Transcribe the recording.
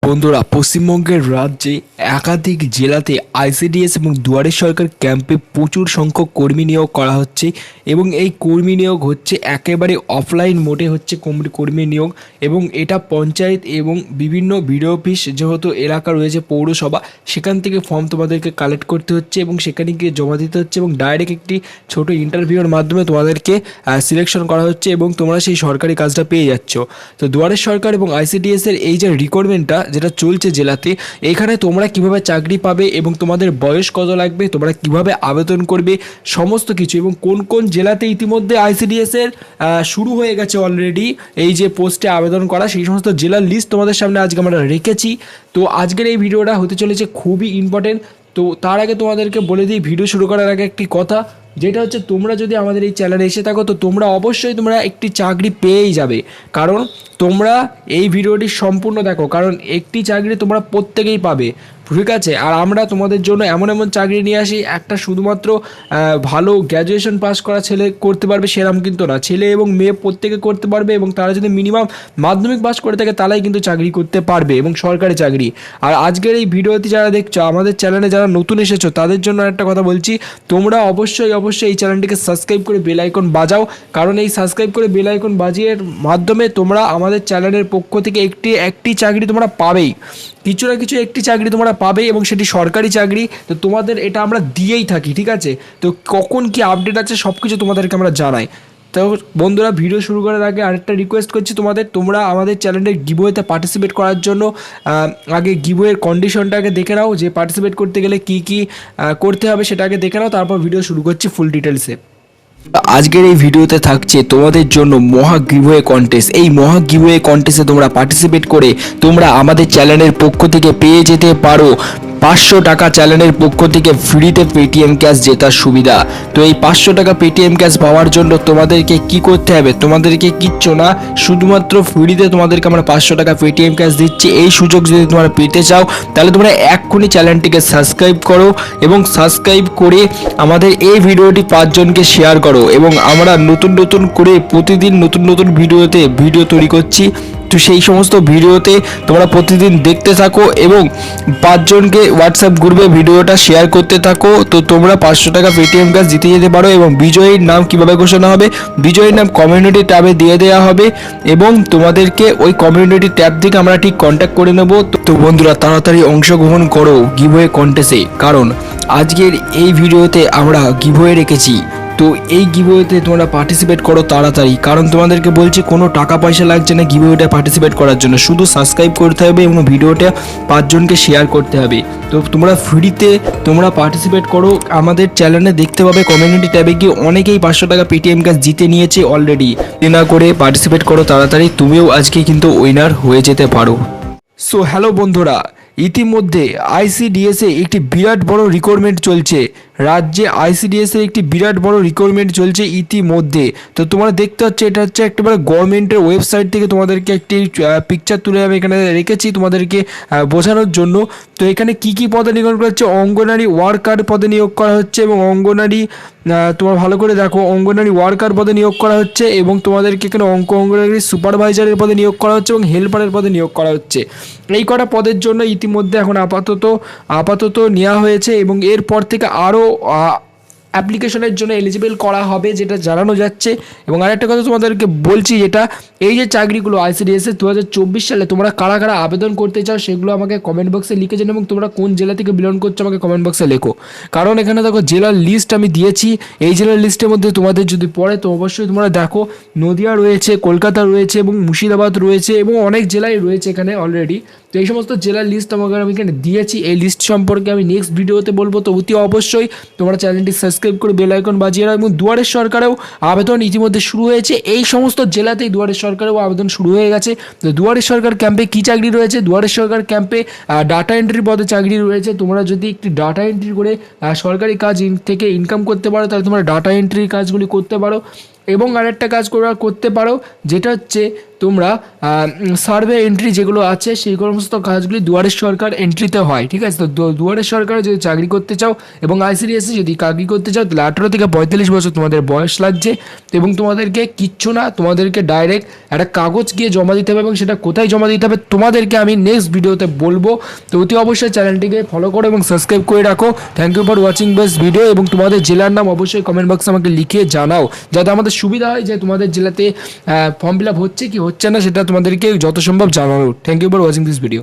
বন্ধুরা, পশ্চিমবঙ্গের রাজ্যে একাধিক জেলাতে আইসিডিএস এবং দুয়ারে সরকার ক্যাম্পে প্রচুর সংখ্যক কর্মী নিয়োগ করা হচ্ছে এবং এই কর্মী নিয়োগ হচ্ছে একেবারে অফলাইন মোডে হচ্ছে কর্মী নিয়োগ। এবং এটা পঞ্চায়েত এবং বিভিন্ন বিডিও অফিস যেহেতু এলাকা রয়েছে পৌরসভা, সেখান থেকে ফর্ম তোমাদেরকে কালেক্ট করতে হচ্ছে এবং সেখানে গিয়ে জমা দিতে হচ্ছে এবং ডাইরেক্ট একটি ছোট ইন্টারভিউর মাধ্যমে তোমাদেরকে সিলেকশন করা হচ্ছে এবং তোমরা সেই সরকারি কাজটা পেয়ে যাচ্ছ। তো দুয়ারে সরকার এবং আইসিডিএস এর এই যে রিক্রুটমেন্টটা যেটা চলছে জেলাতে, এখানে তোমরা কিভাবে চাকরি পাবে এবং তোমাদের বয়স কত লাগবে, তোমরা কিভাবে আবেদন করবে, সমস্ত কিছু, এবং কোন কোন জেলাতে ইতিমধ্যে আইসিডিএস এর শুরু হয়ে গেছে অলরেডি এই যে পোস্টে আবেদন করা, সেই সমস্ত জেলার লিস্ট তোমাদের সামনে আজকে আমরা রেখেছি। তো আজকের এই ভিডিওটা হতে চলেছে খুবই ইম্পর্টেন্ট। তো তার আগে তোমাদেরকে বলে দিই, ভিডিও শুরু করার আগে একটি কথা, যেটা হচ্ছে তোমরা যদি আমাদের এই চ্যানেলে এসে থাকো তো তোমরা অবশ্যই একটি চাকরি পেয়েই যাবে, কারণ তোমরা এই ভিডিওটি সম্পূর্ণ দেখো, কারণ একটি চাকরি তোমরা প্রত্যেকেই পাবে, ঠিক আছে। আর আমরা তোমাদের জন্য এমন এমন চাকরি নিয়ে আসি, একটা শুধুমাত্র ভালো গ্র্যাজুয়েশন পাস করা ছেলে করতে পারবে সেরকম কিন্তু না, ছেলে এবং মেয়ে প্রত্যেকে করতে পারবে, এবং তারা যদি মিনিমাম মাধ্যমিক পাস করে থাকে তারাই কিন্তু চাকরি করতে পারবে, এবং সরকারি চাকরি। আর আজকের এই ভিডিওতে যারা দেখছো, আমাদের চ্যানেলে যারা নতুন এসেছো, তাদের জন্য একটা কথা বলছি, তোমরা অবশ্যই এই চ্যানেলটিকে সাবস্ক্রাইব করে বেল আইকন বাজাও, কারণ এই সাবস্ক্রাইব করে বেল আইকন বাজিয়ে মাধ্যমে তোমরা আমাদের চ্যানেলের পক্ষ থেকে একটি চাকরি তোমরা পাবেই, কিছু না কিছু একটি চাকরি তোমরা পাবে, এবং সেটি সরকারি চাকরি। তো তোমাদের এটা আমরা দিয়েই থাকি, ঠিক আছে। তো কখন কি আপডেট আছে সব কিছু তোমাদেরকে আমরা জানাই। তো বন্ধুরা, ভিডিও শুরু করার আগে আরেকটা রিকোয়েস্ট করছি তোমরা আমাদের চ্যানেলের গিভওয়েতে পার্টিসিপেট করার জন্য আগে গিভওয়ের কন্ডিশনটাকে দেখে নাও, যে পার্টিসিপেট করতে গেলে কি কি করতে হবে সেটা আগে দেখে নাও, তারপর ভিডিও শুরু করছি ফুল ডিটেলসে। আজকের এই ভিডিওতে থাকছে তোমাদের জন্য মহা গিভওয়ে কন্টেস্ট। এই মহা গিভওয়ে কন্টেস্টে তোমরা পার্টিসিপেট করে তোমরা আমাদের চ্যানেলের পক্ষ থেকে পেয়ে যেতে পারো 500 টাকা চ্যানেলের পক্ষ থেকে ফ্রিতে পেটিএম ক্যাশ জেতার সুবিধা। তো এই 500 টাকা পেটিএম ক্যাশ পাওয়ার জন্য তোমাদেরকে কি করতে হবে, তোমাদেরকে কিচ্ছু না, শুধুমাত্র ফ্রিতে তোমাদেরকে আমরা 500 টাকা পেটিএম ক্যাশ দিচ্ছি। এই সুযোগ যদি তোমরা পেতে চাও তাহলে তোমরা এক্ষুনি চ্যানেলটিকে সাবস্ক্রাইব করো, এবং সাবস্ক্রাইব করে আমাদের এই ভিডিওটি 5 জনকে শেয়ার করো, এবং আমরা নতুন করে প্রতিদিন নতুন ভিডিও তৈরি করছি। তো সেই সমস্ত ভিডিওতে তোমরা প্রতিদিন দেখতে থাকো এবং 5 জনকে হোয়াটসঅ্যাপ গ্রুপে ভিডিওটা শেয়ার করতে থাকো। তো তোমরা 500 টাকা পেটিএম ক্যাশ জিতে যেতে পারো। এবং বিজয়ীর নাম কিভাবে ঘোষণা হবে, বিজয়ীর নাম কমিউনিটি ট্যাবে দিয়ে দেওয়া হবে, এবং তোমাদেরকে ওই কমিউনিটি ট্যাব থেকে আমরা ঠিক কন্ট্যাক্ট করে নেব। তো বন্ধুরা, তাড়াতাড়ি অংশগ্রহণ করো গিভওয়ে কন্টেস্টে, কারণ আজকের এই ভিডিওতে আমরা গিভওয়ে রেখেছি। তো এই গিভওয়েতে তোমরা পার্টিসিপেট করো তাড়াতাড়ি, কারণ তোমাদেরকে বলছি কোনো টাকা পয়সা লাগছে না গিভওয়েটা পার্টিসিপেট করার জন্য, শুধু সাবস্ক্রাইব করতে হবে এবং ভিডিওটা 5 জনকে শেয়ার করতে হবে। তো তোমরা ফ্রিতে পার্টিসিপেট করো, আমাদের চ্যানেলে দেখতে পাবে কমিউনিটি ট্যাবে গিয়ে অনেকেই 500 টাকা পেটিএম ক্যাশ জিতে নিয়েছে অলরেডি। না করে পার্টিসিপেট করো তাড়াতাড়ি, তুমিও আজকে কিন্তু উইনার হয়ে যেতে পারো। সো হ্যালো বন্ধুরা, ইতিমধ্যে আইসিডিএস এ একটি বিরাট বড় রিক্রুটমেন্ট চলছে, রাজ্যে আইসিডিএস এর একটি বিরাট বড় রিক্রুটমেন্ট চলছে ইতিমধ্যে। তো তোমরা দেখতে পাচ্ছ, এটা হচ্ছে একেবারে গভর্নমেন্টের ওয়েবসাইট থেকে তোমাদেরকে একটি পিকচার তুলে আমি এখানে রেখেছি তোমাদেরকে বোঝানোর জন্য। তো এখানে কি কি পদে নিয়োগ করা হচ্ছে, অঙ্গনারী ওয়ার্কার পদে নিয়োগ করা হচ্ছে, এবং অঙ্গনারী তোমরা ভালো করে দেখো, অঙ্গনারী ওয়ার্কার পদে নিয়োগ করা হচ্ছে, এবং তোমাদেরকে এখানে অঙ্গনারী সুপারভাইজারের পদে নিয়োগ করা হচ্ছে, এবং হেল্পারের পদে নিয়োগ করা হচ্ছে। এই কটা পদের জন্য ইতিমধ্যে এখন আপাতত নেওয়া হয়েছে, এবং এরপর থেকে আরও অ্যাপ্লিকেশনের জন্য এলিজিবল করা হবে, যেটা জানানো যাচ্ছে। এবং আরেকটা কথা তোমাদেরকে বলছি, যেটা এই যে চাকরিগুলো আইসিডিএস 2024 সালে তোমরা কারা কারা আবেদন করতে চাও সেগুলো আমাকে কমেন্ট বক্সে লিখে জানো, এবং তোমরা কোন জেলা থেকে বিলং করছো আমাকে কমেন্ট বক্সে লেখো, কারণ এখানে দেখো জেলার লিস্ট আমি দিয়েছি। এই জেলার লিস্টের মধ্যে তোমাদের যদি পড়ে তো অবশ্যই তোমরা দেখো, নদিয়া রয়েছে, কলকাতা রয়েছে, এবং মুর্শিদাবাদ রয়েছে, এবং অনেক জেলায় রয়েছে এখানে অলরেডি। তো এই সমস্ত জেলার লিস্ট আমাকে আমি এখানে দিয়েছি, এই লিস্ট সম্পর্কে আমি নেক্সট ভিডিওতে বলবো। তো অতি অবশ্যই তোমরা চ্যানেলটি সাবস্ক্রাইব করে বেল আইকন বাজিয়ে রাখো। এবং দুয়ারের সরকারেও আবেদন ইতিমধ্যে শুরু হয়েছে, এই সমস্ত জেলাতেই দুয়ারের সরকারেও আবেদন শুরু হয়ে গেছে। তো দুয়ারের সরকার ক্যাম্পে কী চাকরি রয়েছে, দুয়ারের সরকার ক্যাম্পে ডাটা এন্ট্রি পদে চাকরি রয়েছে। তোমরা যদি একটি ডাটা এন্ট্রি করে সরকারি কাজ থেকে ইনকাম করতে পারো তাহলে তোমরা ডাটা এন্ট্রির কাজগুলি করতে পারো। এবং আরেকটা কাজ করতে পারো, যেটা হচ্ছে তোমরা সার্ভে এন্ট্রি যেগুলো আছে সেই সমস্ত কাজগুলি দুয়ারের সরকার এন্ট্রিতে হয়, ঠিক আছে। তো দুয়ারের সরকারে যদি চাকরি করতে চাও এবং আইসিডিএসে যদি চাকরি করতে চাও তাহলে 18 থেকে 45 বছর তোমাদের বয়স লাগছে এবং তোমাদেরকে কিচ্ছু না, তোমাদেরকে ডাইরেক্ট একটা কাগজ গিয়ে জমা দিতে হবে এবং সেটা কোথায় জমা দিতে হবে তোমাদেরকে আমি নেক্সট ভিডিওতে বলবো। তো অতি অবশ্যই চ্যানেলটিকে ফলো করো এবং সাবস্ক্রাইব করে রাখো। Thank you for watching this video এবং তোমাদের জেলার নাম অবশ্যই কমেন্ট বক্সে আমাকে লিখে জানাও, যাতে আমাদের সুবিধা হয় যে তোমাদের জেলাতে ফর্ম ফিল আপ হচ্ছে কি হচ্ছে না সেটা তোমাদেরকে যত সম্ভব জানানো। Thank you for watching this video.